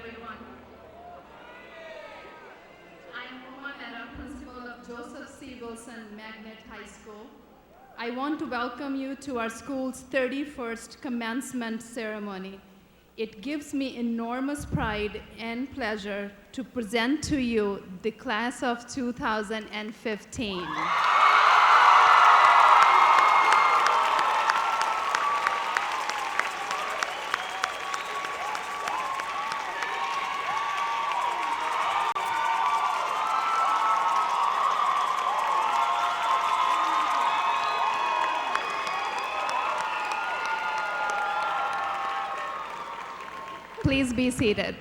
everyone. I am Uma Mehra, principal of Joseph C. Wilson Magnet High School. I want to welcome you to our school's 31st commencement ceremony. It gives me enormous pride and pleasure to present to you the class of 2015. Please be seated.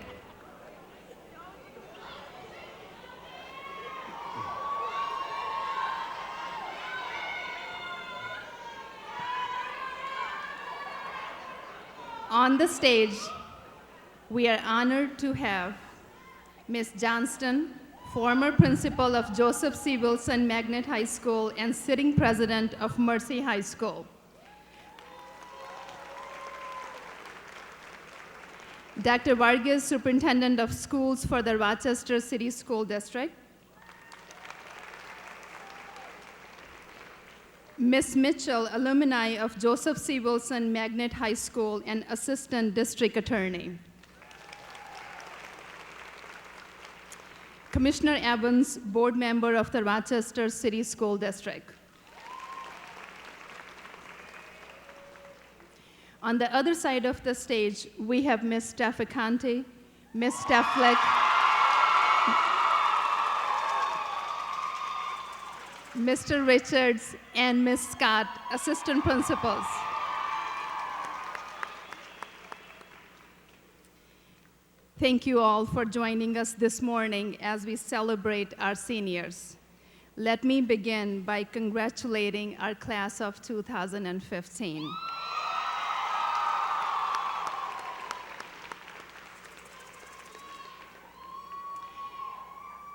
On the stage, we are honored to have Ms. Johnston, former principal of Joseph C. Wilson Magnet High School and sitting president of Mercy High School. Dr. Vargas, Superintendent of Schools for the Rochester City School District. Ms. Mitchell, alumni of Joseph C. Wilson Magnet High School and Assistant District Attorney. Commissioner Evans, board member of the Rochester City School District. On the other side of the stage, we have Ms. Steph Acante, Ms. Steph Fleck, Mr. Richards, and Ms. Scott, assistant principals. Thank you all for joining us this morning as we celebrate our seniors. Let me begin by congratulating our class of 2015.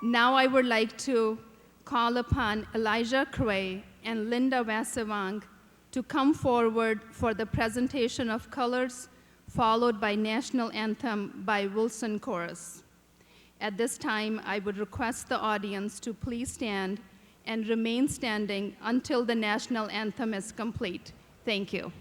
Now I would like to call upon Elijah Cray and Linda Wassewang to come forward for the presentation of colors, followed by national anthem by Wilson Chorus. At this time, I would request the audience to please stand and remain standing until the national anthem is complete. Thank you.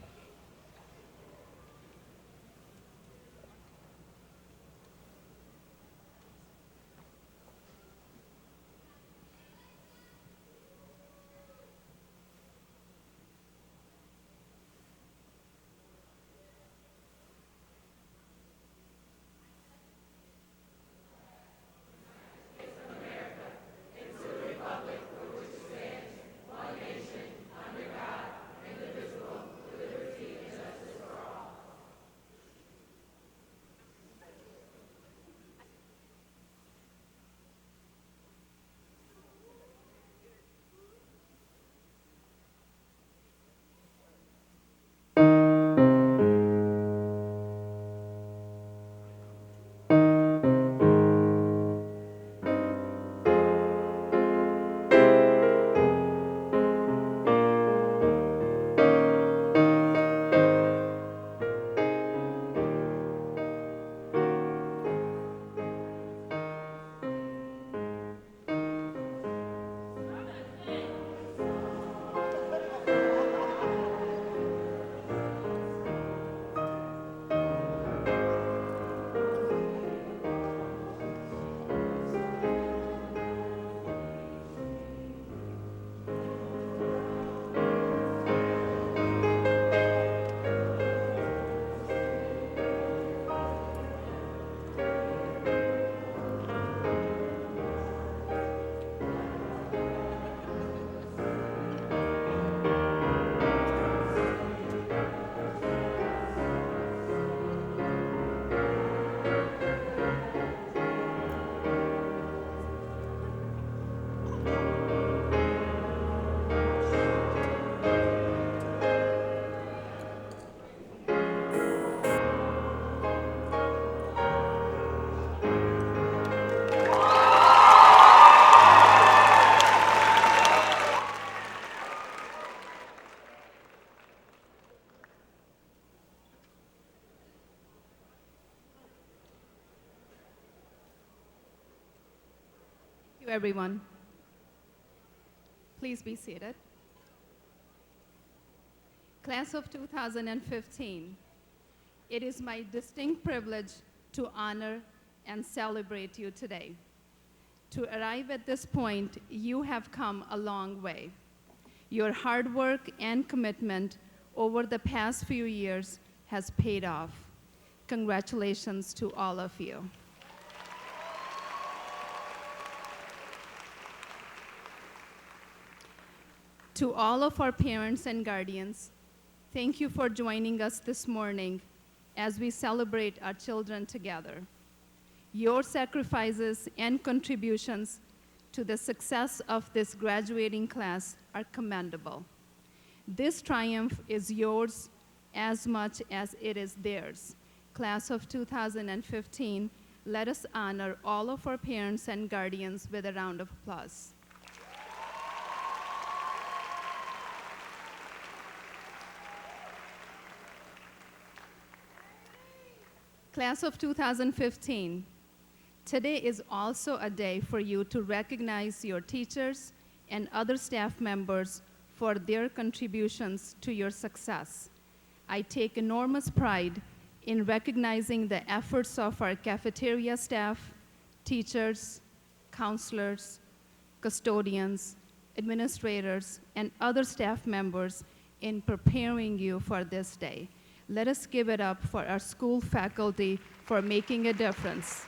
you, everyone. Please be seated. Class of 2015, it is my distinct privilege to honor and celebrate you today. To arrive at this point, you have come a long way. Your hard work and commitment over the past few years has paid off. Congratulations to all of you. To all of our parents and guardians, thank you for joining us this morning as we celebrate our children together. Your sacrifices and contributions to the success of this graduating class are commendable. This triumph is yours as much as it is theirs. Class of 2015, let us honor all of our parents and guardians with a round of applause. Class of 2015, today is also a day for you to recognize your teachers and other staff members for their contributions to your success. I take enormous pride in recognizing the efforts of our cafeteria staff, teachers, counselors, custodians, administrators, and other staff members in preparing you for this day. Let us give it up for our school faculty for making a difference.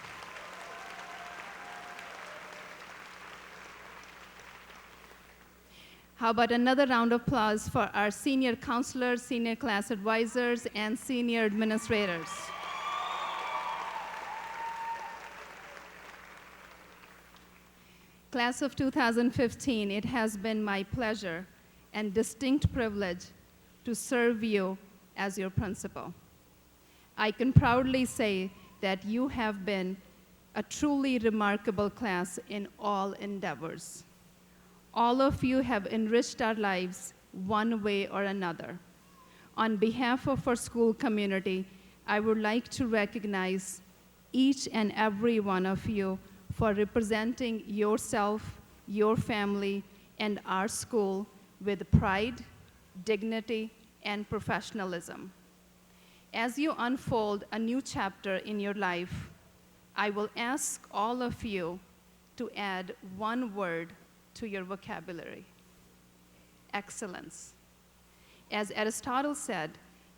How about another round of applause for our senior counselors, senior class advisors, and senior administrators. Class of 2015, it has been my pleasure and distinct privilege to serve you as your principal. I can proudly say that you have been a truly remarkable class in all endeavors. All of you have enriched our lives one way or another. On behalf of our school community, I would like to recognize each and every one of you for representing yourself, your family, and our school with pride, dignity, and professionalism. As you unfold a new chapter in your life, I will ask all of you to add one word to your vocabulary: excellence. As Aristotle said,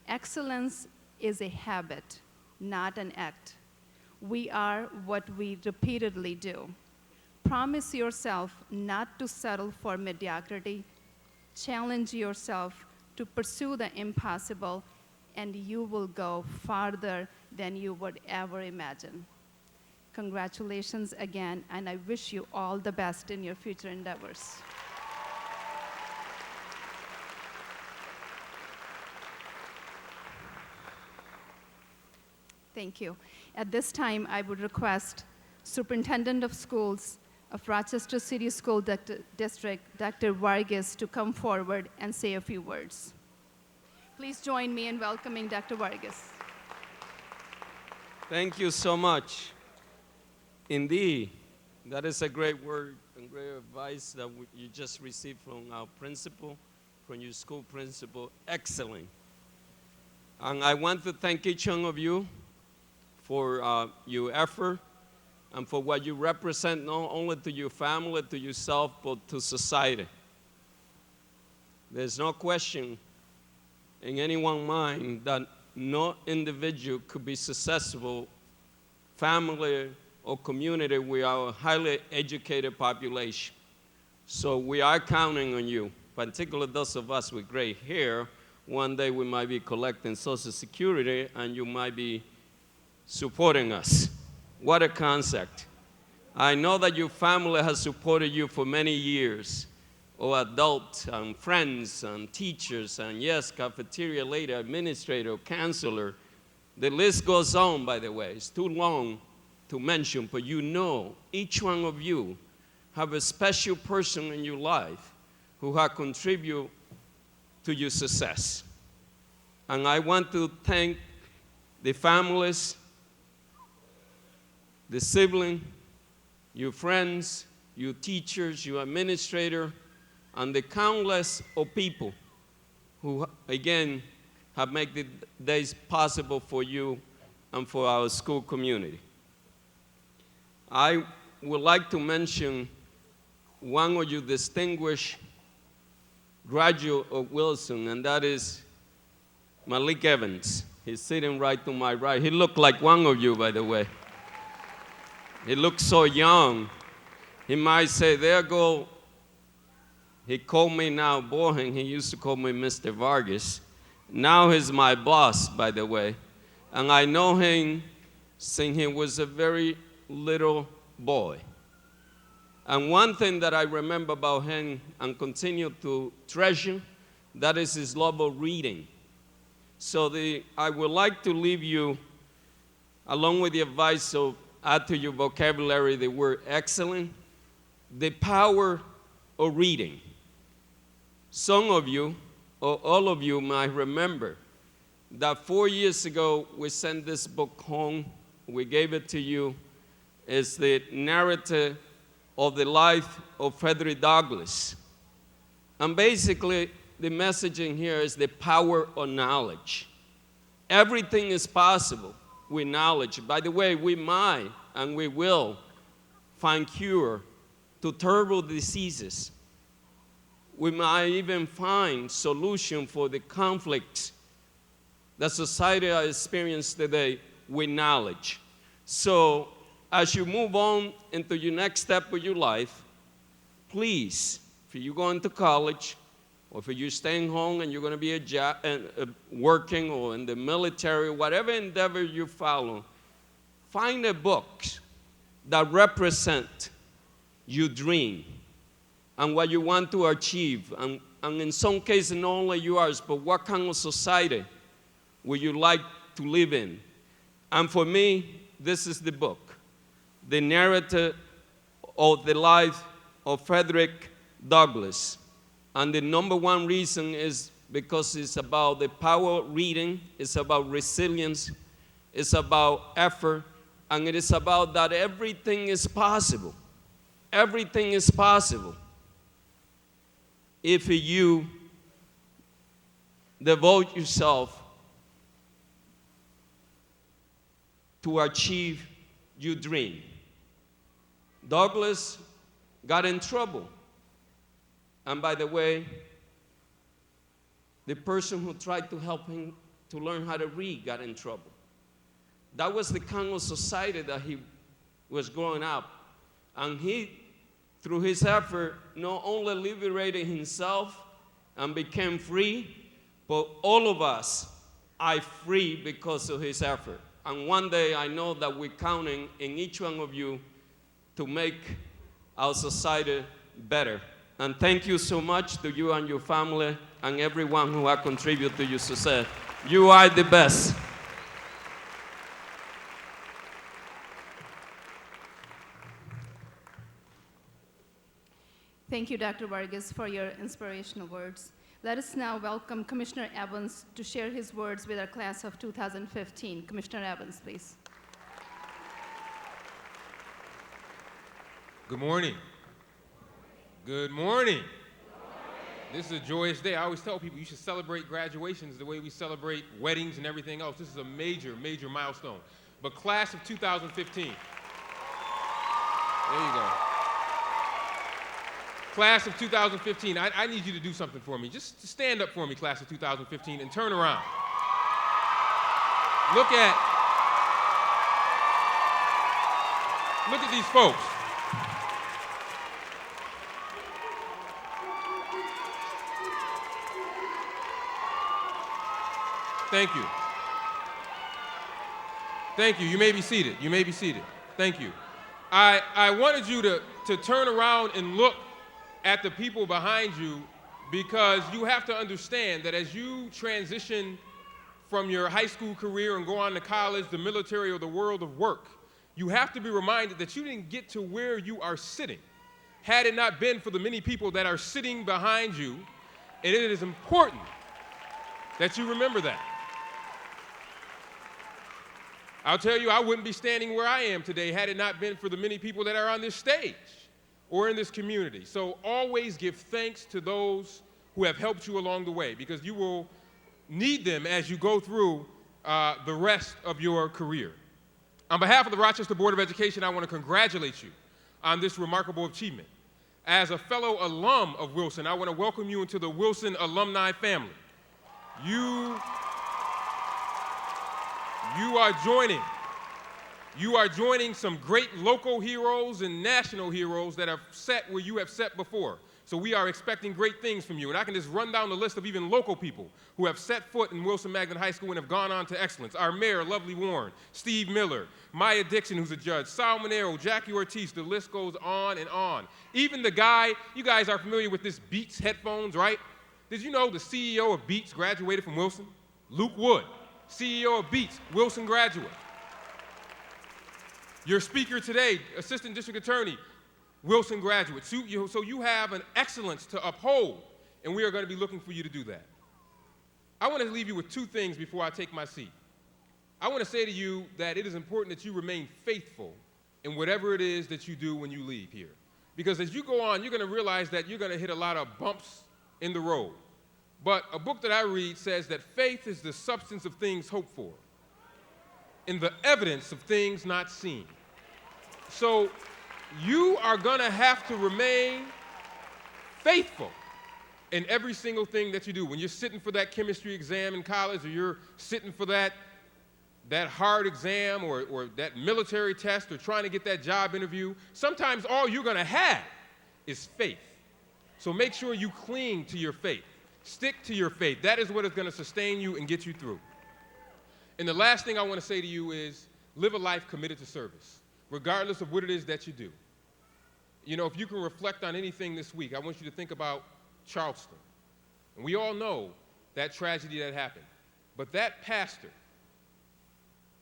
excellence is a habit, not an act. We are what we repeatedly do. Promise yourself not to settle for mediocrity. Challenge yourself to pursue the impossible, and you will go farther than you would ever imagine. Congratulations again, and I wish you all the best in your future endeavors. Thank you. At this time, I would request Superintendent of Schools of Rochester City School District, Dr. Vargas, to come forward and say a few words. Please join me in welcoming Dr. Vargas. Thank you so much. Indeed, that is a great word and great advice that you just received from our principal, from your school principal. Excellent. And I want to thank each one of you for your effort and for what you represent, not only to your family, to yourself, but to society. There's no question in anyone's mind that no individual could be successful, family or community, with our highly educated population. So we are counting on you, particularly those of us with gray hair. One day we might be collecting Social Security and you might be supporting us. What a concept. I know that your family has supported you for many years, or adults and friends and teachers, and yes, cafeteria lady, administrator, counselor. The list goes on, by the way. It's too long to mention, but you know, each one of you have a special person in your life who has contributed to your success. And I want to thank the families, the siblings, your friends, your teachers, your administrator, and the countless of people who, again, have made the days possible for you and for our school community. I would like to mention one of you distinguished graduate of Wilson, and that is Malik Evans. He's sitting right to my right. He looked like one of you, by the way. He looks so young. He might say, there go, he called me now Bohan. He used to call me Mr. Vargas. Now he's my boss, by the way. And I know him since he was a very little boy. And one thing that I remember about him and continue to treasure, that is his love of reading. So I would like to leave you, along with the advice of add to your vocabulary the word excellent, the power of reading. Some of you, or all of you, might remember that 4 years ago we sent this book home. We gave it to you. It's the narrative of the life of Frederick Douglass. And basically, the message in here is the power of knowledge. Everything is possible with knowledge. By the way, we might and we will find cure to terrible diseases. We might even find solution for the conflicts that society has experienced today with knowledge. So as you move on into your next step of your life, please, if you're going to college, or if you're staying home and you're going to be working or in the military, whatever endeavor you follow, find a book that represent your dream and what you want to achieve. And in some cases, not only yours, but what kind of society would you like to live in? And for me, this is the book, the narrative of the life of Frederick Douglass. And the number one reason is because it's about the power of reading, it's about resilience, it's about effort, and it is about that everything is possible. Everything is possible if you devote yourself to achieve your dream. Douglass got in trouble. And by the way, the person who tried to help him to learn how to read got in trouble. That was the kind of society that he was growing up. And he, through his effort, not only liberated himself and became free, but all of us are free because of his effort. And one day I know that we're counting in each one of you to make our society better. And thank you so much to you and your family and everyone who has contributed to your success. You are the best. Thank you, Dr. Vargas, for your inspirational words. Let us now welcome Commissioner Evans to share his words with our class of 2015. Commissioner Evans, please. Good morning. Good morning. This is a joyous day. I always tell people you should celebrate graduations the way we celebrate weddings and everything else. This is a major, major milestone. But class of 2015. There you go. Class of 2015, I need you to do something for me. Just stand up for me, class of 2015, and turn around. Look at these folks. Thank you. Thank you. You may be seated. You may be seated. Thank you. I wanted you to turn around and look at the people behind you, because you have to understand that as you transition from your high school career and go on to college, the military, or the world of work, you have to be reminded that you didn't get to where you are sitting had it not been for the many people that are sitting behind you, and it is important that you remember that. I'll tell you, I wouldn't be standing where I am today had it not been for the many people that are on this stage, or in this community. So always give thanks to those who have helped you along the way, because you will need them as you go through the rest of your career. On behalf of the Rochester Board of Education, I want to congratulate you on this remarkable achievement. As a fellow alum of Wilson, I want to welcome you into the Wilson alumni family. You are joining some great local heroes and national heroes that have set where you have set before. So we are expecting great things from you. And I can just run down the list of even local people who have set foot in Wilson Magnet High School and have gone on to excellence. Our mayor, Lovely Warren, Steve Miller, Maya Dixon, who's a judge, Sal Monero, Jackie Ortiz, the list goes on and on. Even the guy, you guys are familiar with this Beats headphones, right? Did you know the CEO of Beats graduated from Wilson? Luke Wood, CEO of Beats, Wilson graduate. Your speaker today, Assistant District Attorney, Wilson graduate. So you have an excellence to uphold, and we are going to be looking for you to do that. I want to leave you with two things before I take my seat. I want to say to you that it is important that you remain faithful in whatever it is that you do when you leave here. Because as you go on, you're going to realize that you're going to hit a lot of bumps in the road. But a book that I read says that faith is the substance of things hoped for and the evidence of things not seen. So you are going to have to remain faithful in every single thing that you do. When you're sitting for that chemistry exam in college, or you're sitting for that hard exam or that military test, or trying to get that job interview, sometimes all you're going to have is faith. So make sure you cling to your faith. Stick to your faith. That is what is going to sustain you and get you through. And the last thing I want to say to you is live a life committed to service, regardless of what it is that you do. You know, if you can reflect on anything this week, I want you to think about Charleston. And we all know that tragedy that happened. But that pastor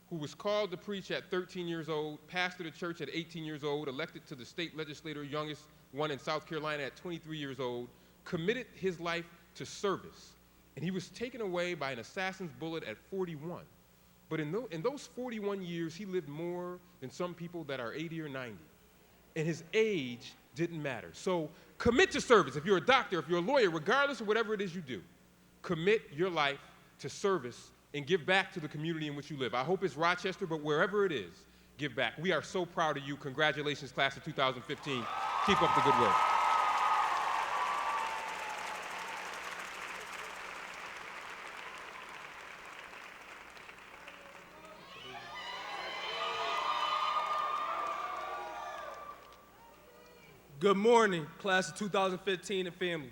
who was called to preach at 13 years old, pastored a church at 18 years old, elected to the state legislature, youngest one in South Carolina at 23 years old, committed his life to service. And he was taken away by an assassin's bullet at 41. But in those 41 years, he lived more than some people that are 80 or 90. And his age didn't matter. So commit to service. If you're a doctor, if you're a lawyer, regardless of whatever it is you do, commit your life to service and give back to the community in which you live. I hope it's Rochester, but wherever it is, give back. We are so proud of you. Congratulations, class of 2015. Keep up the good work. Good morning, class of 2015 and family.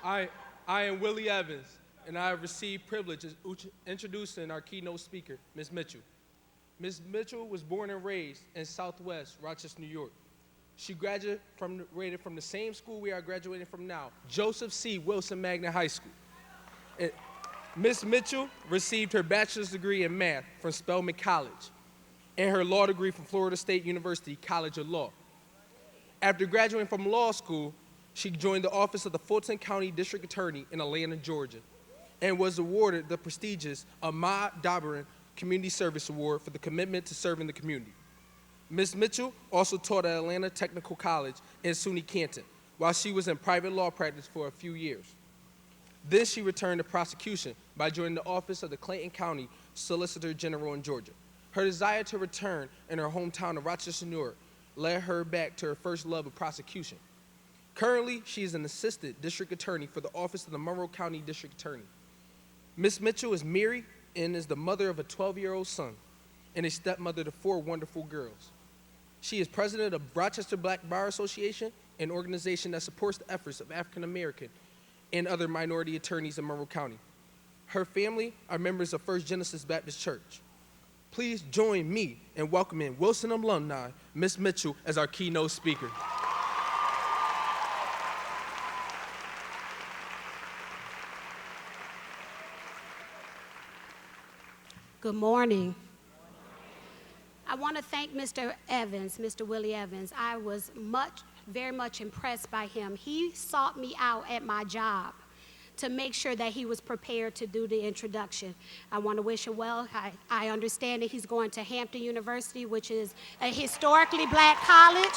I am Willie Evans, and I have received privilege of introducing our keynote speaker, Ms. Mitchell. Ms. Mitchell was born and raised in Southwest Rochester, New York. She graduated from the same school we are graduating from now, Joseph C. Wilson Magnet High School. Ms. Mitchell received her bachelor's degree in math from Spelman College and her law degree from Florida State University College of Law. After graduating from law school, she joined the office of the Fulton County District Attorney in Atlanta, Georgia, and was awarded the prestigious Ahmad Dabaran Community Service Award for the commitment to serving the community. Ms. Mitchell also taught at Atlanta Technical College in SUNY Canton, while she was in private law practice for a few years. Then she returned to prosecution by joining the office of the Clayton County Solicitor General in Georgia. Her desire to return in her hometown of Rochester, New York, led her back to her first love of prosecution. Currently, she is an assistant district attorney for the office of the Monroe County District Attorney. Ms. Mitchell is married and is the mother of a 12-year-old son and a stepmother to 4 wonderful girls. She is president of Rochester Black Bar Association, an organization that supports the efforts of African American and other minority attorneys in Monroe County. Her family are members of First Genesis Baptist Church. Please join me in welcoming Wilson alumni, Ms. Mitchell, as our keynote speaker. Good morning. I want to thank Mr. Evans, Mr. Willie Evans. I was very much impressed by him. He sought me out at my job to make sure that he was prepared to do the introduction. I want to wish him well. I understand that he's going to Hampton University, which is a historically black college.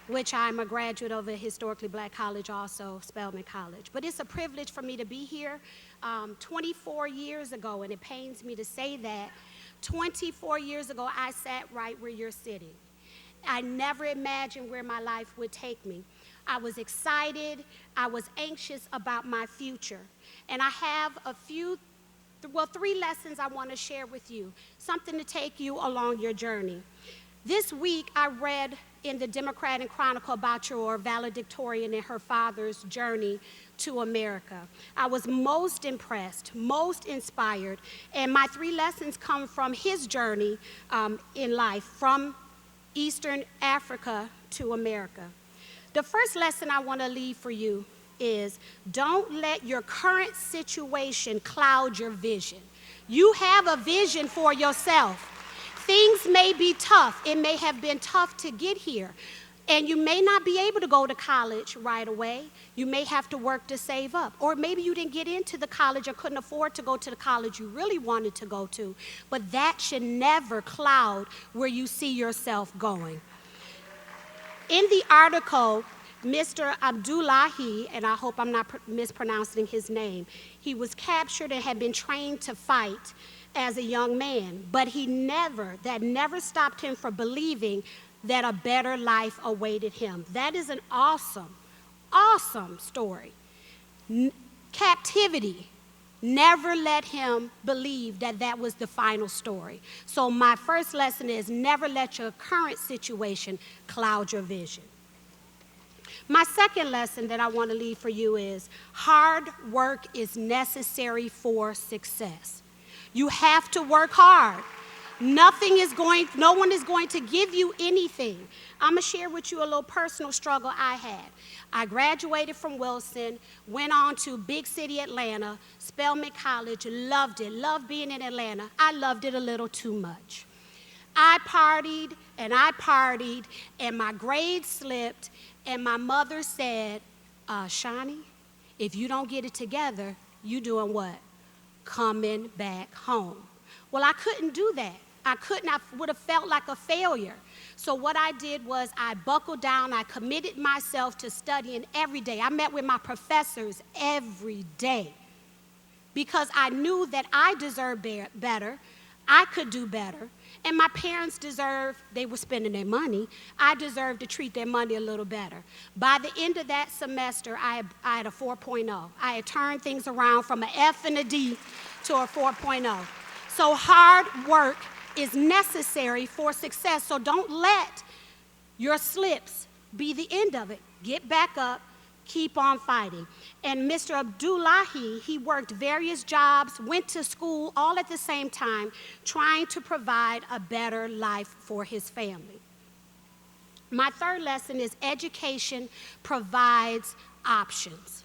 which I'm a graduate of a historically black college also, Spelman College. But it's a privilege for me to be here. 24 years ago, and it pains me to say that, 24 years ago, I sat right where you're sitting. I never imagined where my life would take me. I was excited, I was anxious about my future. And I have three lessons I want to share with you, something to take you along your journey. This week, I read in the Democratic Chronicle about your valedictorian and her father's journey to America. I was most impressed, most inspired, and my three lessons come from his journey in life, from Eastern Africa to America. The first lesson I want to leave for you is don't let your current situation cloud your vision. You have a vision for yourself. Things may be tough. It may have been tough to get here. And you may not be able to go to college right away. You may have to work to save up. Or maybe you didn't get into the college or couldn't afford to go to the college you really wanted to go to. But that should never cloud where you see yourself going. In the article, Mr. Abdullahi, and I hope I'm not mispronouncing his name, he was captured and had been trained to fight as a young man, but that never stopped him from believing that a better life awaited him. That is an awesome, awesome story. Captivity never let him believe that that was the final story. So my first lesson is never let your current situation cloud your vision. My second lesson that I want to leave for you is hard work is necessary for success. You have to work hard. No one is going to give you anything. I'm going to share with you a little personal struggle I had. I graduated from Wilson, went on to big city Atlanta, Spelman College, loved it, loved being in Atlanta. I loved it a little too much. I partied, and my grades slipped, and my mother said, Shawnee, if you don't get it together, you doing what? Coming back home. Well, I couldn't do that. I would have felt like a failure. So what I did was I buckled down, I committed myself to studying every day. I met with my professors every day because I knew that I deserved better, I could do better, and my parents they were spending their money, I deserved to treat their money a little better. By the end of that semester, I had a 4.0. I had turned things around from an F and a D to a 4.0. So hard work is necessary for success. So don't let your slips be the end of it. Get back up, keep on fighting. And Mr. Abdullahi, he worked various jobs, went to school all at the same time, trying to provide a better life for his family. My third lesson is education provides options.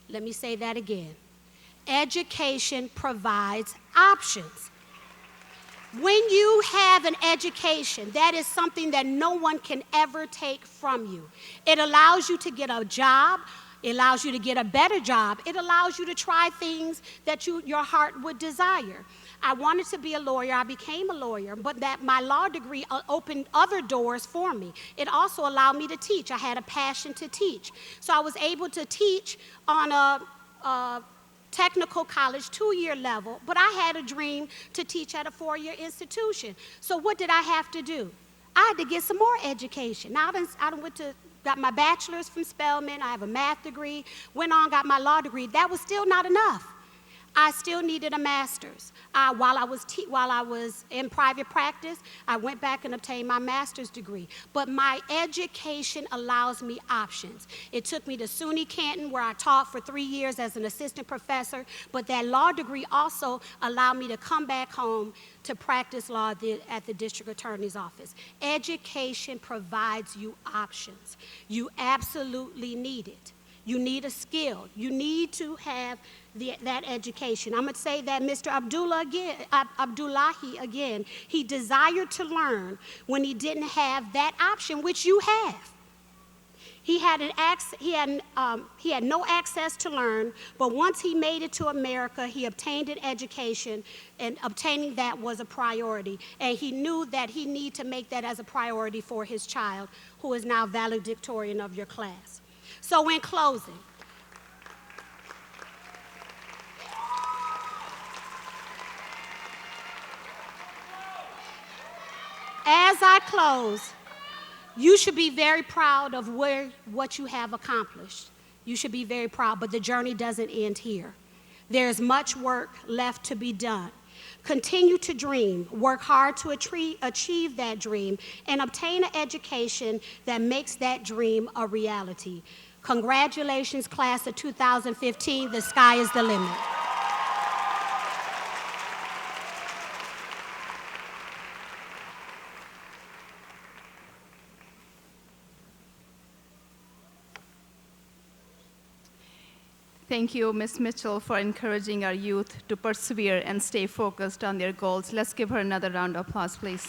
Let me say that again. Education provides options. When you have an education, that is something that no one can ever take from you. It allows you to get a job. It allows you to get a better job. It allows you to try things that your heart would desire. I wanted to be a lawyer. I became a lawyer, but that my law degree opened other doors for me. It also allowed me to teach. I had a passion to teach. So I was able to teach on a technical college 2-year level, but I had a dream to teach at a 4-year institution. So what did I have to do? I had to get some more education. Now got my bachelor's from Spelman, I have a math degree, went on, got my law degree. That was still not enough. I still needed a master's. While I was in private practice, I went back and obtained my master's degree. But my education allows me options. It took me to SUNY Canton, where I taught for 3 years as an assistant professor, but that law degree also allowed me to come back home to practice law at the district attorney's office. Education provides you options. You absolutely need it. You need a skill. You need to have that education. I'm going to say that Mr. Abdullahi again, he desired to learn when he didn't have that option, which you have. He had no access to learn, but once he made it to America, he obtained an education, and obtaining that was a priority. And he knew that he needed to make that as a priority for his child, who is now valedictorian of your class. So in closing, as I close, you should be very proud of what you have accomplished. You should be very proud, but the journey doesn't end here. There's much work left to be done. Continue to dream, work hard to achieve that dream, and obtain an education that makes that dream a reality. Congratulations, class of 2015. The sky is the limit. Thank you, Ms. Mitchell, for encouraging our youth to persevere and stay focused on their goals. Let's give her another round of applause, please.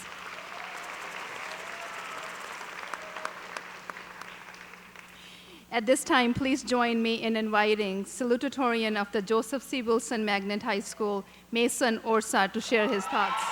At this time, please join me in inviting Salutatorian of the Joseph C. Wilson Magnet High School, Mason Orsa, to share his thoughts.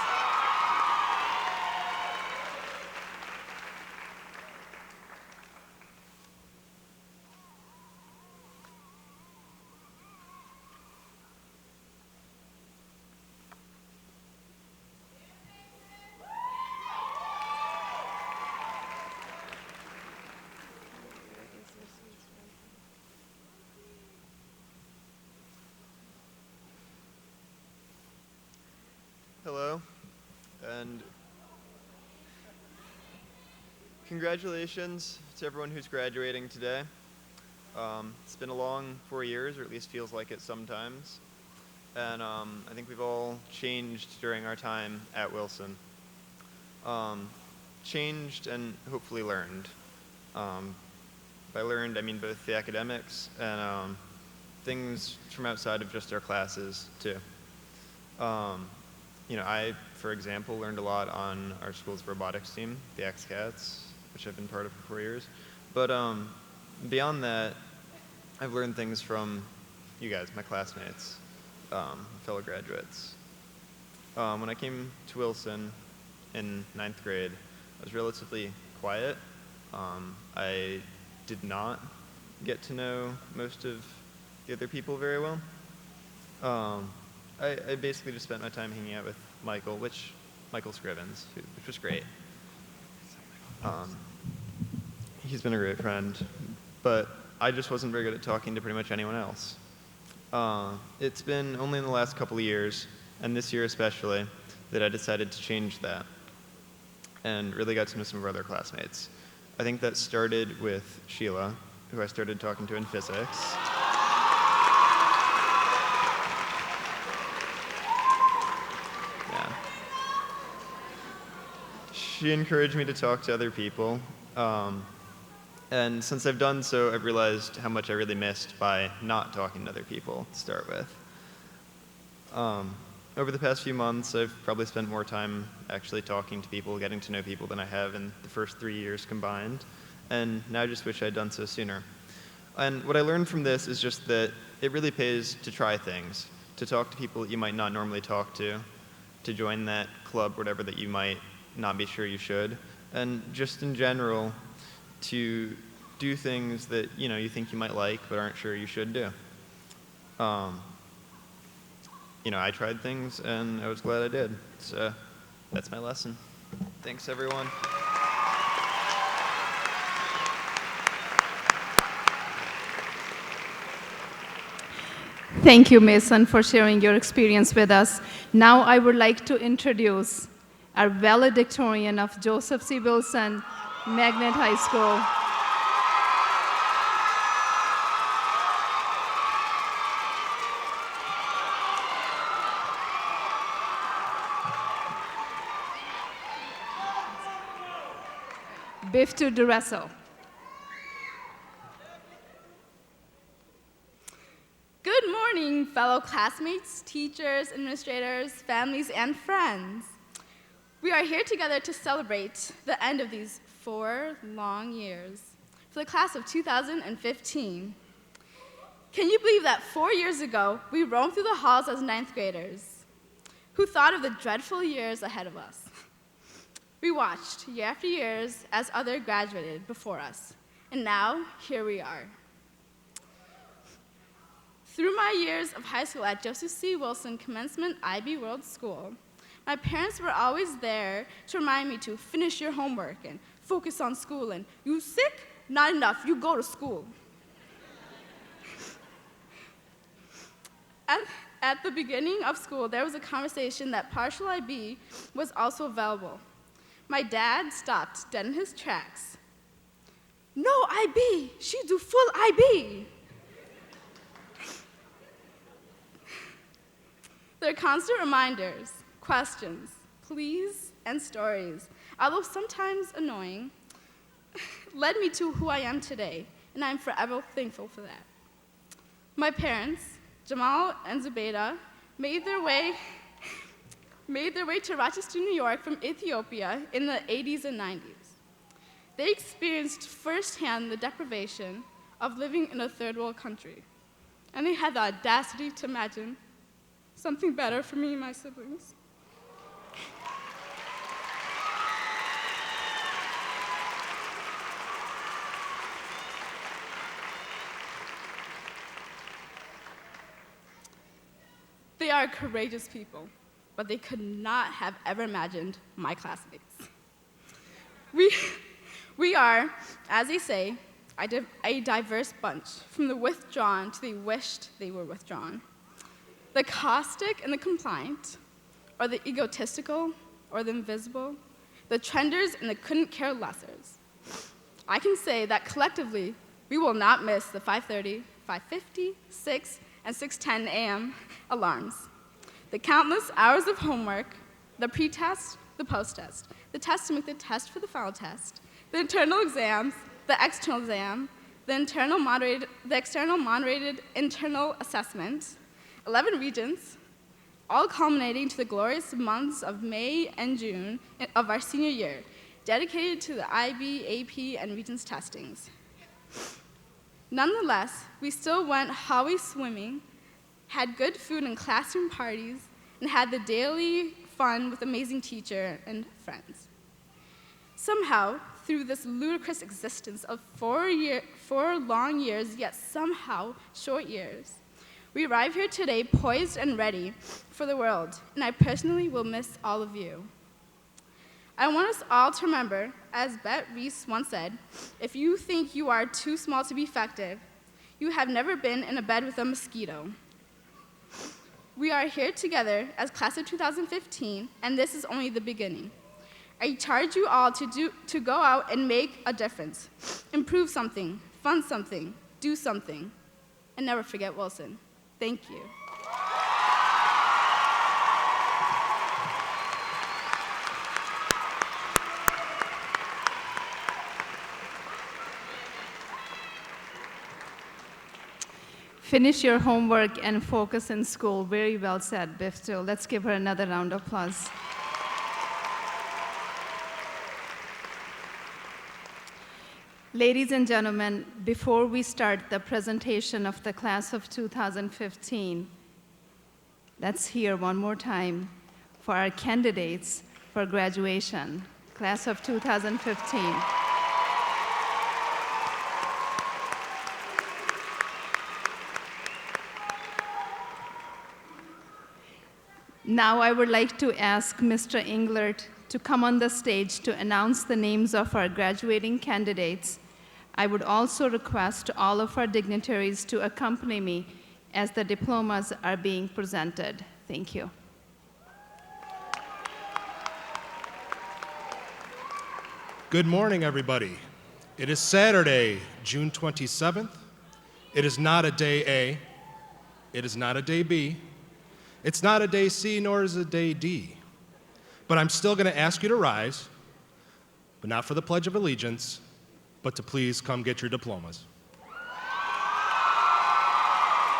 Hello, and congratulations to everyone who's graduating today. It's been a long 4 years, or at least feels like it sometimes, and I think we've all changed during our time at Wilson. Changed and hopefully learned. By learned, I mean both the academics and things from outside of just our classes, too. I, for example, learned a lot on our school's robotics team, the XCATs, which I've been part of for 4 years. But beyond that, I've learned things from you guys, my classmates, fellow graduates. When I came to Wilson in 9th grade, I was relatively quiet. I did not get to know most of the other people very well. I basically just spent my time hanging out with Michael, Michael Scrivens, which was great. He's been a great friend, but I just wasn't very good at talking to pretty much anyone else. It's been only in the last couple of years, and this year especially, that I decided to change that and really got to know some of our other classmates. I think that started with Sheila, who I started talking to in physics. She encouraged me to talk to other people, and since I've done so, I've realized how much I really missed by not talking to other people to start with. Over the past few months, I've probably spent more time actually talking to people, getting to know people than I have in the first 3 years combined, and now I just wish I'd done so sooner. And what I learned from this is just that it really pays to try things, to talk to people that you might not normally talk to join that club, whatever that you might not be sure you should, and just in general to do things that you think you might like but aren't sure you should do. I tried things and I was glad I did. So that's my lesson. Thanks, everyone. Thank you, Mason, for sharing your experience with us. Now I would like to introduce our valedictorian of Joseph C. Wilson Magnet High School. Biftu Dureso. Good morning, fellow classmates, teachers, administrators, families, and friends. We are here together to celebrate the end of these 4 long years. for the class of 2015. Can you believe that 4 years ago, we roamed through the halls as ninth graders? Who thought of the dreadful years ahead of us? We watched year after year as others graduated before us, and now here we are. Through my years of high school at Joseph C. Wilson Commencement IB World School, my parents were always there to remind me to finish your homework and focus on school, and you sick? Not enough, you go to school. At the beginning of school, there was a conversation that partial IB was also available. My dad stopped dead in his tracks. No IB, she do full IB. There are constant reminders, questions, pleas, and stories, although sometimes annoying, led me to who I am today, and I'm forever thankful for that. My parents, Jamal and Zubaida, made their way to Rochester, New York from Ethiopia in the 80s and 90s. They experienced firsthand the deprivation of living in a third world country, and they had the audacity to imagine something better for me and my siblings. They are courageous people, but they could not have ever imagined my classmates. We are, as they say, a diverse bunch, from the withdrawn to the wished they were withdrawn. The caustic and the compliant, or the egotistical or the invisible, the trenders and the couldn't care lessers. I can say that collectively, we will not miss the 5:30, 5:50, 6, and 6:10 a.m. alarms, the countless hours of homework, the pre-test, the post-test, the test to make the test for the final test, the internal exams, the external exam, the external moderated internal assessment, 11 regions, all culminating to the glorious months of May and June of our senior year, dedicated to the IB, AP, and Regents testings. Nonetheless, we still went Hawaii swimming, had good food and classroom parties, and had the daily fun with amazing teacher and friends. Somehow, through this ludicrous existence of 4 long years, yet somehow short years, we arrive here today poised and ready for the world, and I personally will miss all of you. I want us all to remember, as Bet Reese once said, if you think you are too small to be effective, you have never been in a bed with a mosquito. We are here together as class of 2015, and this is only the beginning. I charge you all to go out and make a difference, improve something, fund something, do something, and never forget Wilson. Thank you. Finish your homework and focus in school. Very well said, Bifto. Let's give her another round of applause. Ladies and gentlemen, before we start the presentation of the class of 2015, let's hear one more time for our candidates for graduation, class of 2015. Now I would like to ask Mr. Englert to come on the stage to announce the names of our graduating candidates. I would also request all of our dignitaries to accompany me as the diplomas are being presented. Thank you. Good morning, everybody. It is Saturday, June 27th. It is not a day A. It is not a day B. It's not a day C, nor is it a day D. But I'm still going to ask you to rise, but not for the Pledge of Allegiance, but to please come get your diplomas.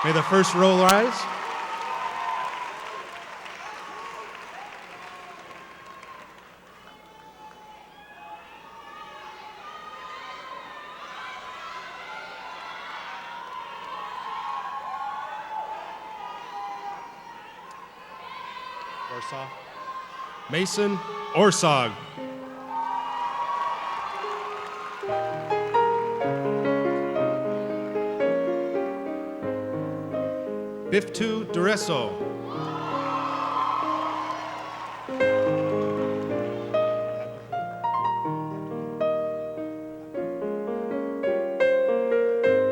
May the first row rise. Orsog. Mason Orsog. Biftu Dureso.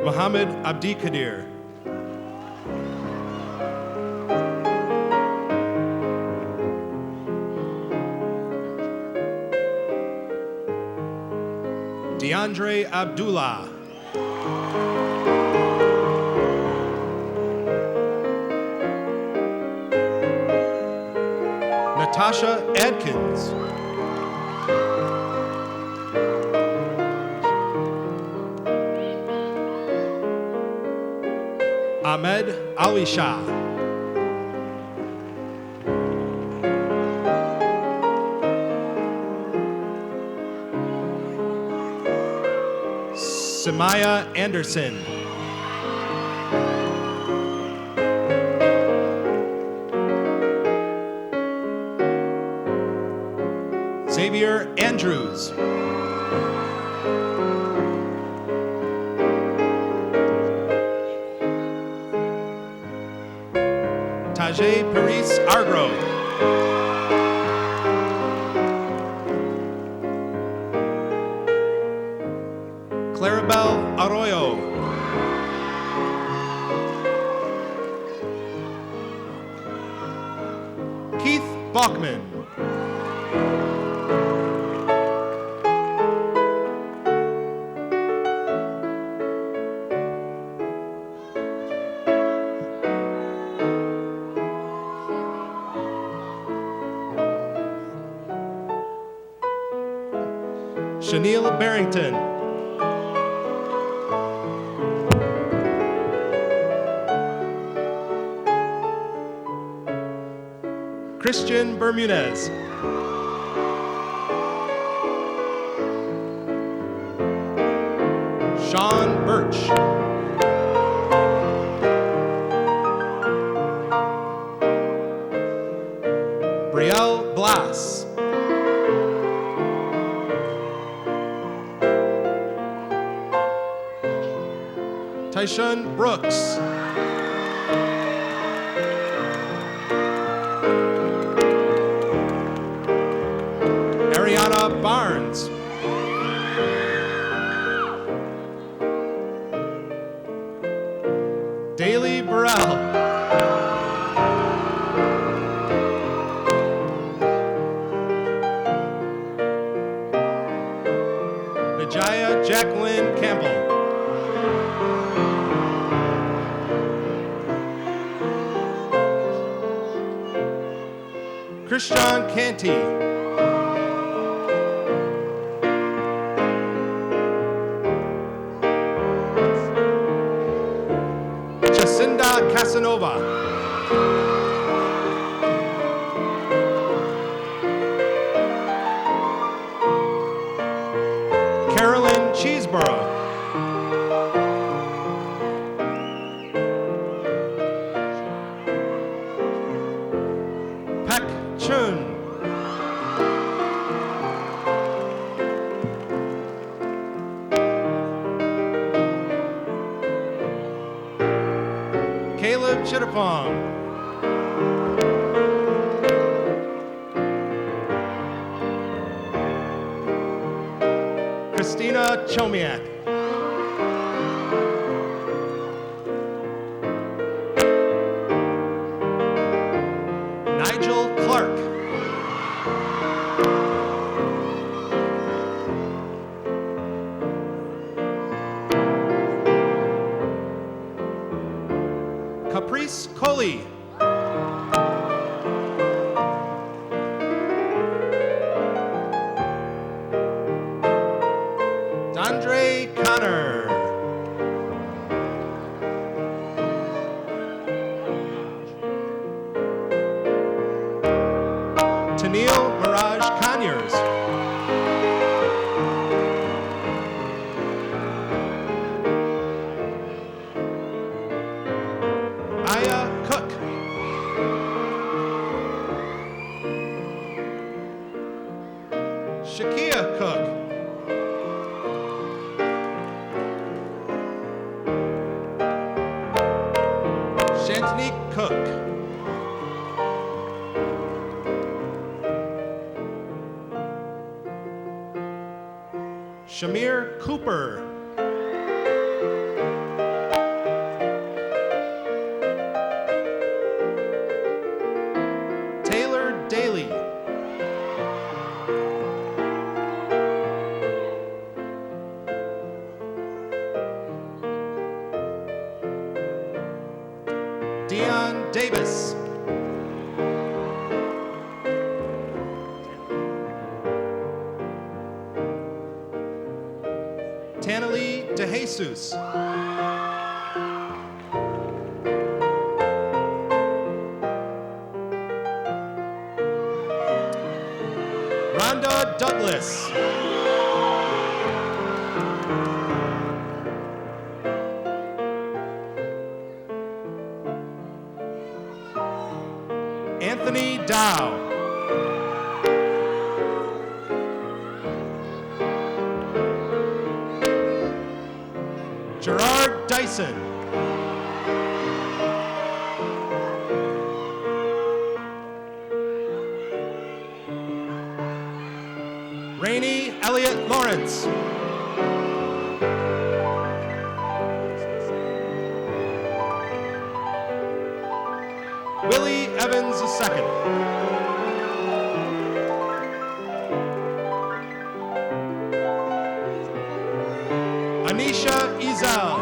Mohammed Abdi Kadir. DeAndre Abdullah. Natasha Adkins. Ahmed Ali Shah. Samaya Anderson. Xavier Andrews. Tajay Paris Argro. Clarabelle Arroyo. Keith Bachman. Shanil Barrington. Christian Bermudez. Sean Birch. Brielle Blass. Tyshun Brooks. Ariana Barnes. Daly Burrell. Najaya Jacqueline Campbell. Christian Canty. Jacinda Casanova. Carolyn Cheeseborough. Peck Chun. Caleb Chittapong. Christina Chomiak. Nigel Clark. Caprice Coley. Dondre Connor. Tennille Mirage Conyers. Aya Cook. Shantanique Cook. Shamir Cooper. Taylor Daly. Dion Davis. Tanalee DeJesus. Rhonda Douglas. Anthony Dow. Gerard Dyson. Rainey Elliott Lawrence. Willie Evans II. Anisha Ezel.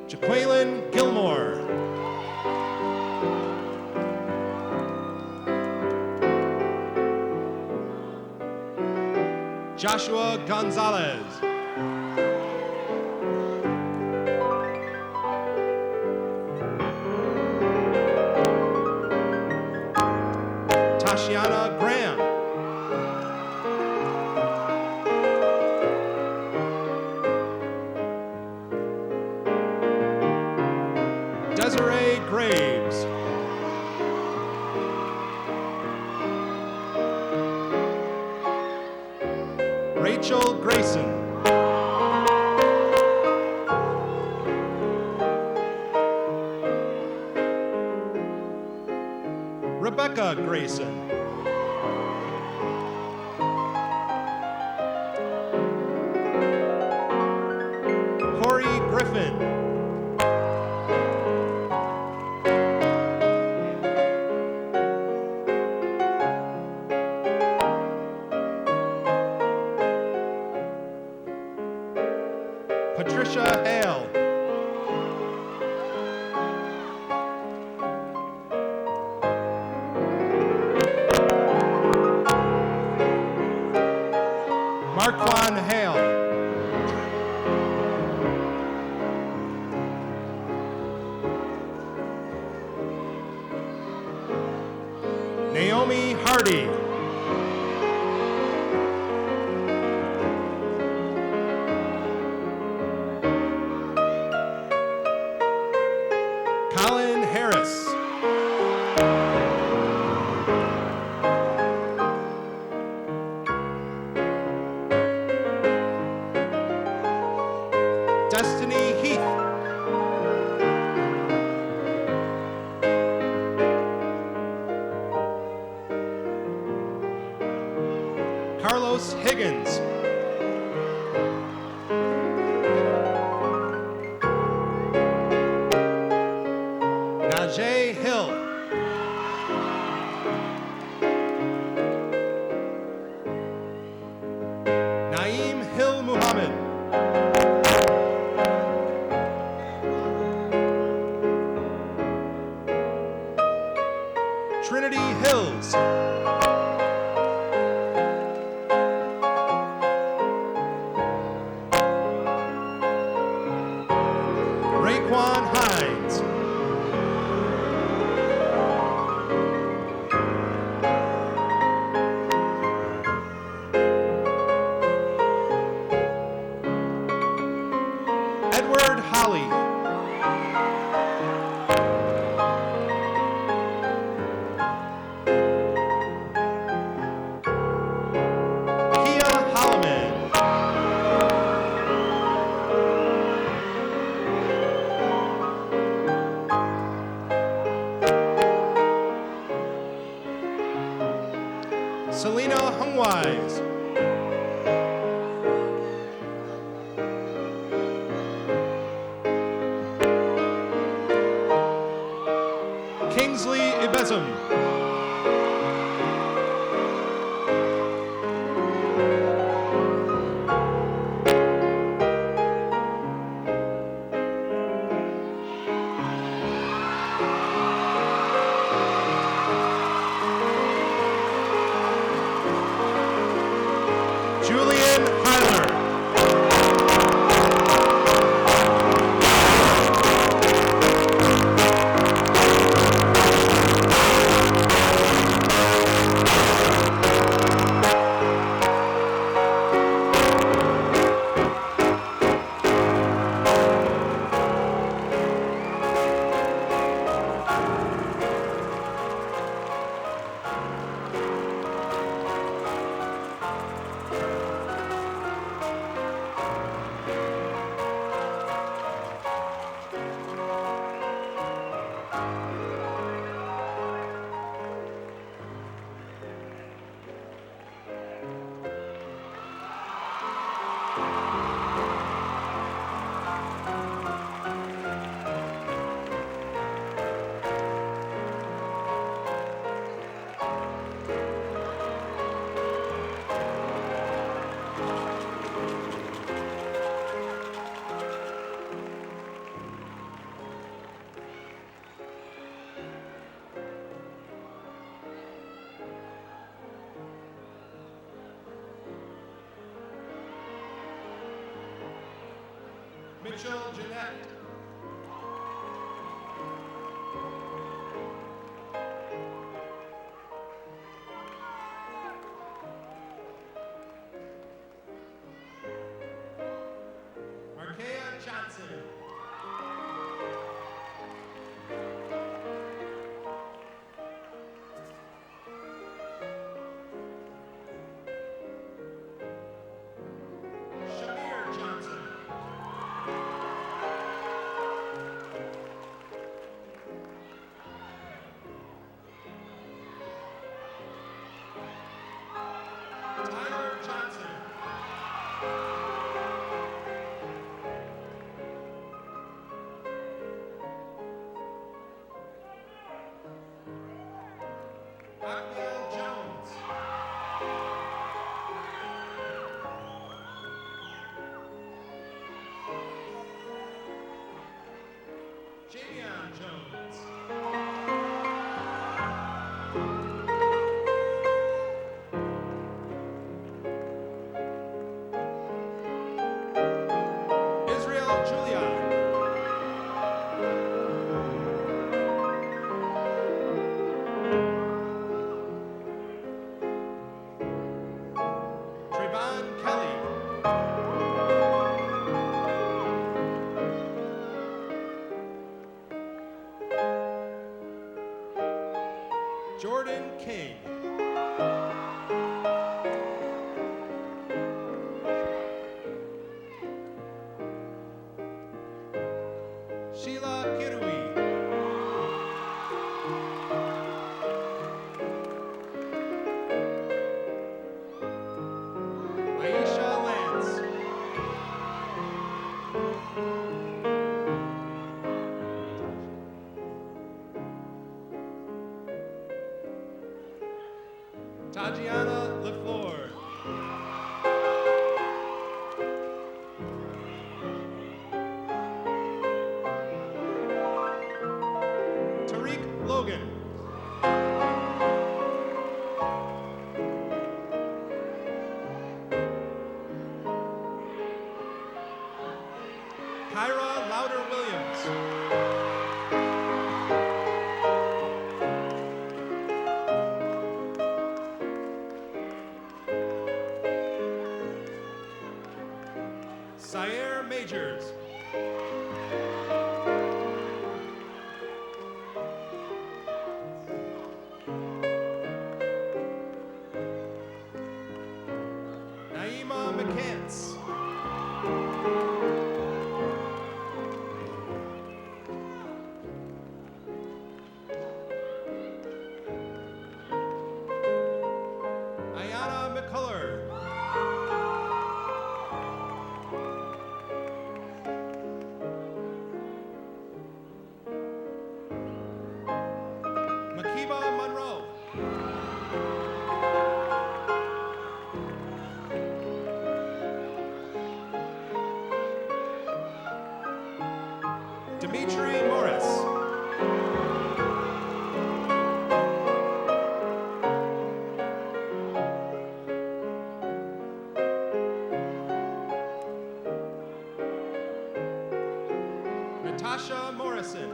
Jaqueline Gilmore. Joshua Gonzalez. Tashiana Graham. Desiree Graves. Rachel Grayson. Rebecca Grayson. Corey Griffin. Patricia Hale. Marquand Hale. Naomi Hardy. Colin Harris. Destiny Heath. Carlos Higgins. Najee Hill. Naeem Hill Muhammad. Trinity Hills. Raekwon Hines. Edward Holly. Selena Hungwise. Kingsley Ibezum. Julian Heiler. Mitchell Jeanette. Markea Johnson. Shamir Johnson. Tyler Johnson. Akil Jones. Javion Jones. Israel Julia. Trayvon Kelly. Jordan King. Sheila Kirui. Aisha Lance. Tatiana LaFleur. Tariq Logan. Kyra Louder Williams. Sire Majors. Naima McCants. color. Makiba Monroe. Dimitri Morris. Natasha Morrison.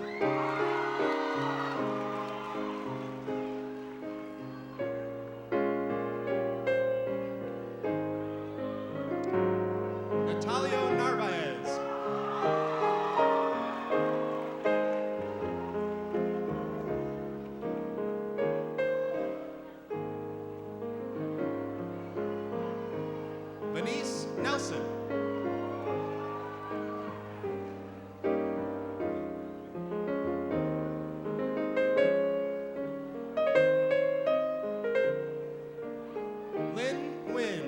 Natalia Narvaez. Venice Nelson. Lynn Nguyen.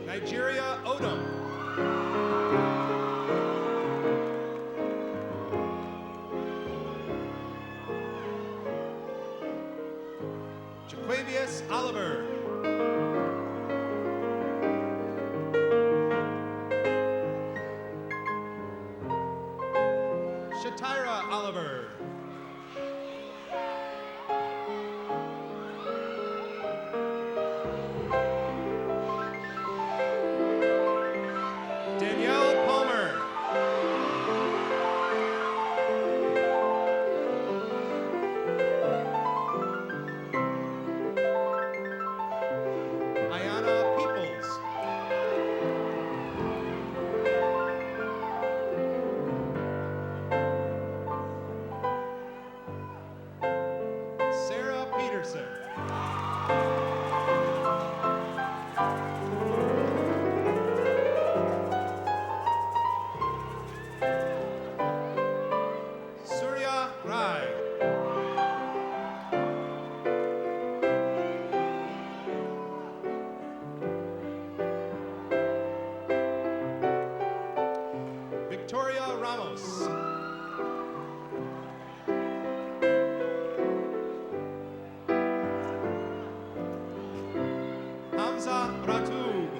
Nigeria Odom. Jaquavius Oliver. Shatira Oliver. Danielle Palmer. Ayana Peoples. Sarah Peterson. Surya Rai. Victoria Ramos. Hamza Ratub.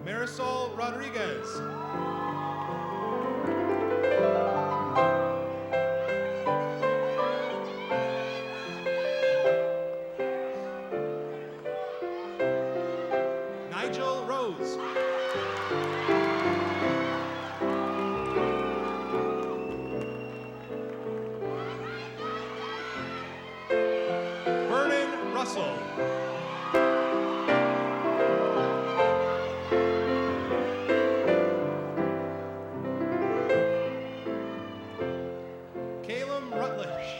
Marisol Rodriguez. Nigel Rose. Vernon Russell. Caleb Rutledge.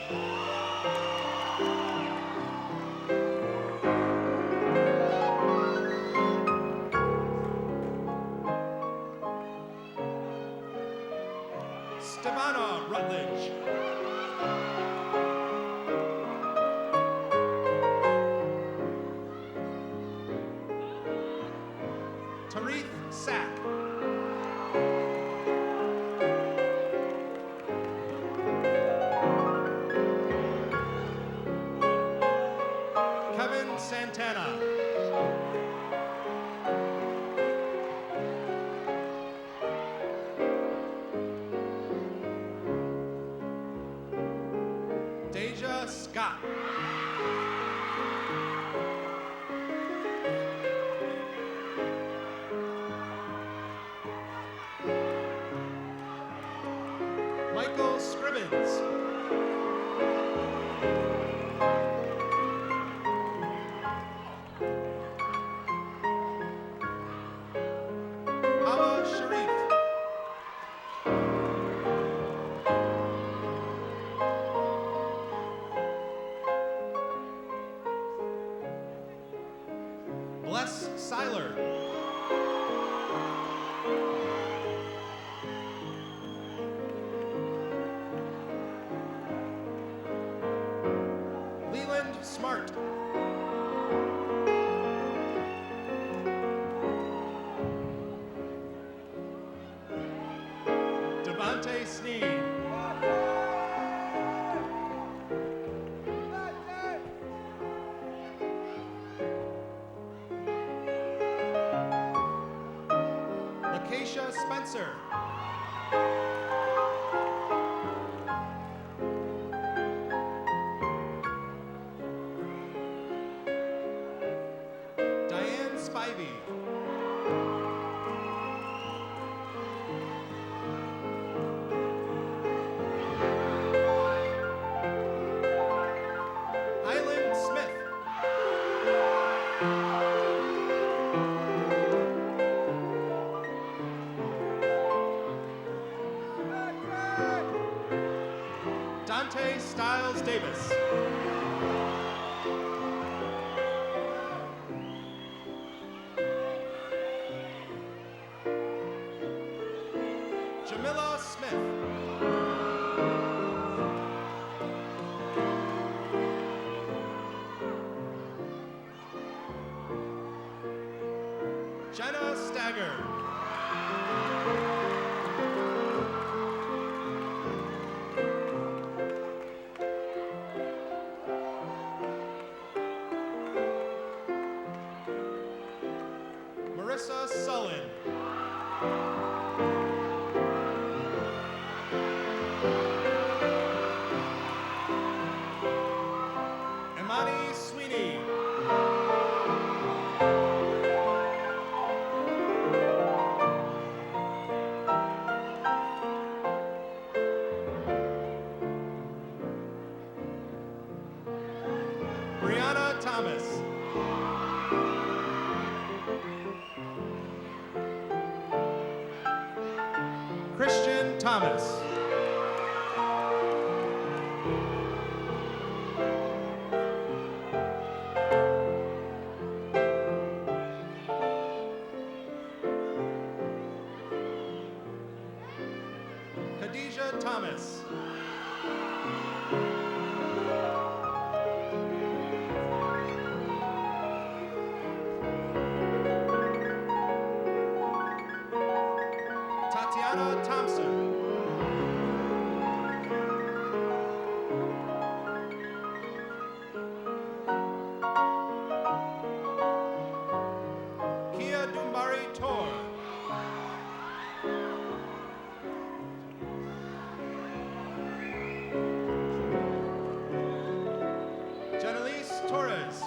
Stevana Rutledge. Tarith Sack. Kevin Santana. Deja Scott. Michael Scribbins. Hawa Sharif. Seiler. Leland Smart. Devontae Sneed. Lakeisha Spencer. Diane Spivey. Highland Smith. Dante Stiles Davis. Jamila Smith. Jenna Stagger. Marissa Sullen. Imani Sweeney. Brianna Thomas. Christian Thomas. Khadijah Thomas. Tatiana Thompson. Kia Dumbari Tor. Janelise Torres.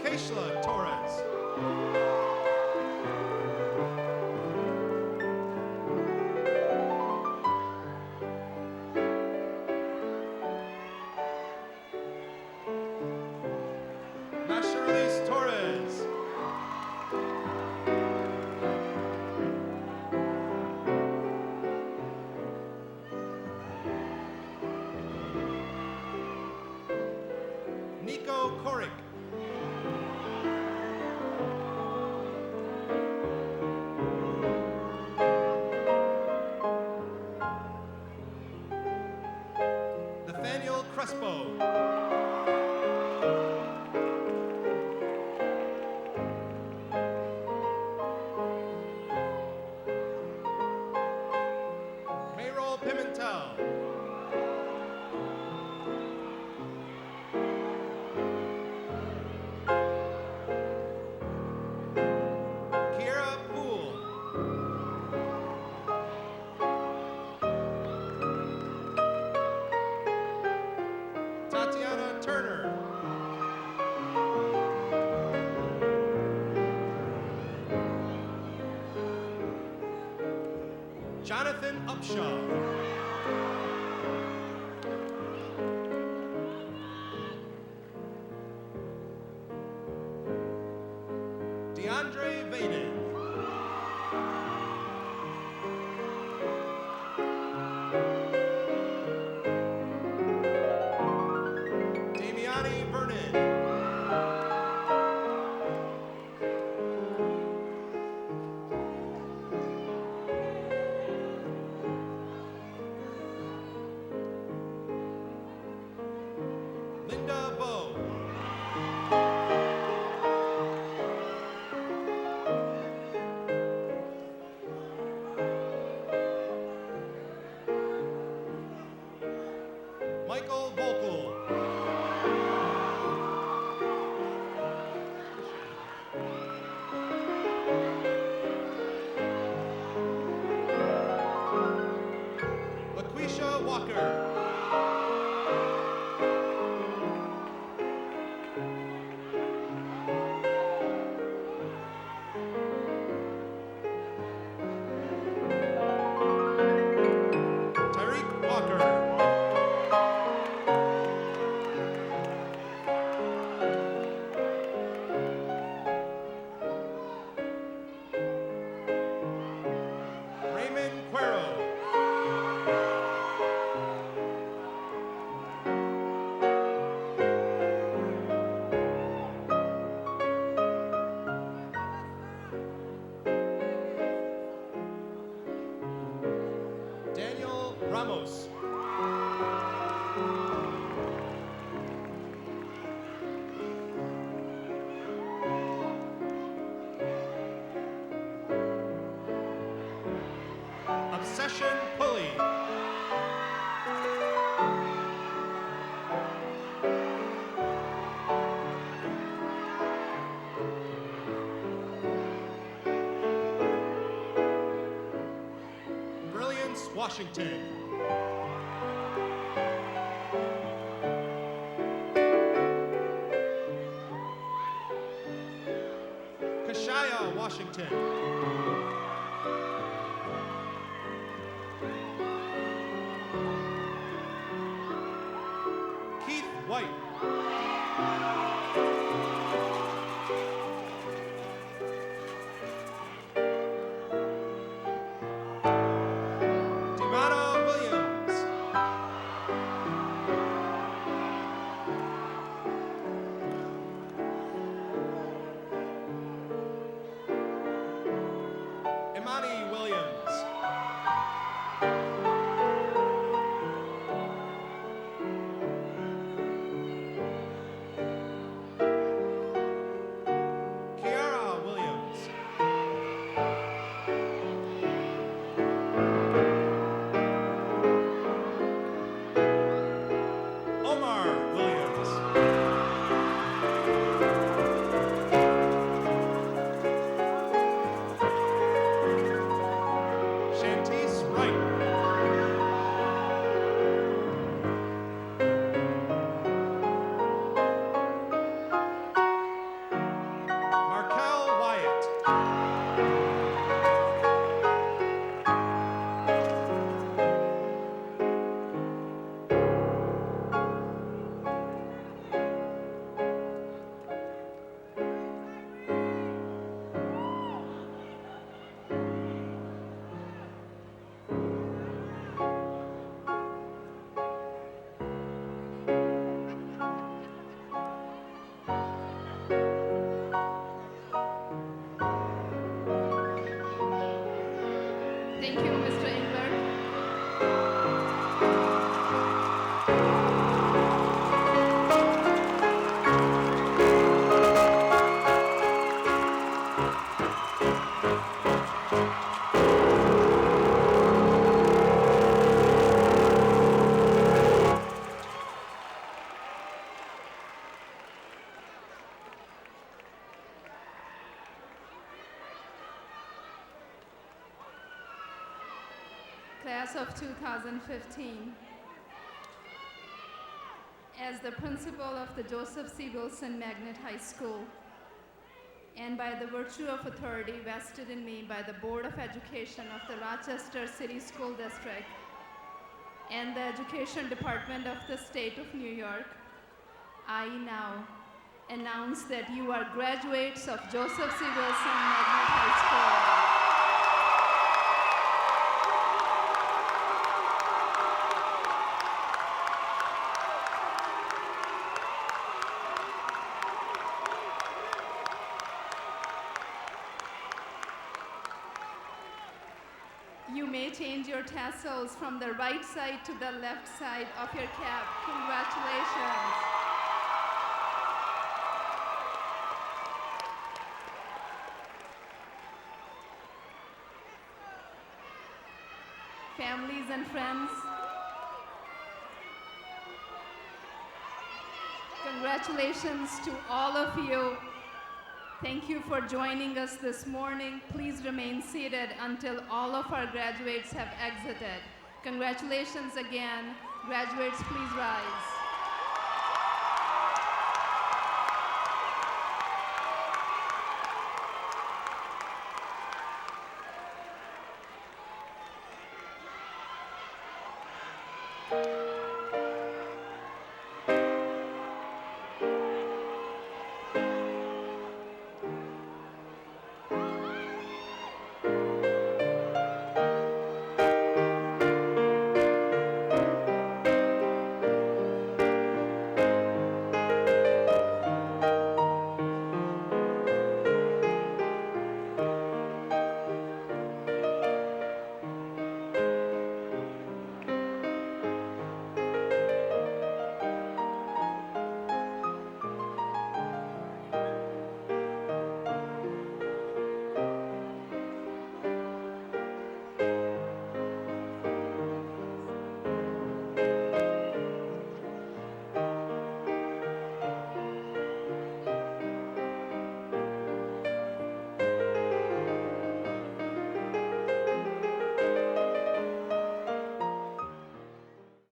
Keishla Torres. Nasharlis Torres. Nico Korik. Nathaniel Crespo. Mayrol Pimentel. Kiera Poole. Tatiana Turner. Jonathan Upshaw. DeAndre Vaden. Ramos. Obsession Pulley. Brilliance Washington. Kashaya Washington. Keith White. Devana Williams. Imani Williams. Kiara Williams. Omar Williams. Shantice Wright. Markel Wyatt. Thank you, Mr. Engler. Class of 2015. As the principal of the Joseph C. Wilson Magnet High School, and by the virtue of authority vested in me by the Board of Education of the Rochester City School District and the Education Department of the State of New York, I now announce that you are graduates of Joseph C. Wilson Magnet High School. You may change your tassels from the right side to the left side of your cap. Congratulations. Families and friends, congratulations to all of you. Thank you for joining us this morning. Please remain seated until all of our graduates have exited. Congratulations again. Graduates, please rise.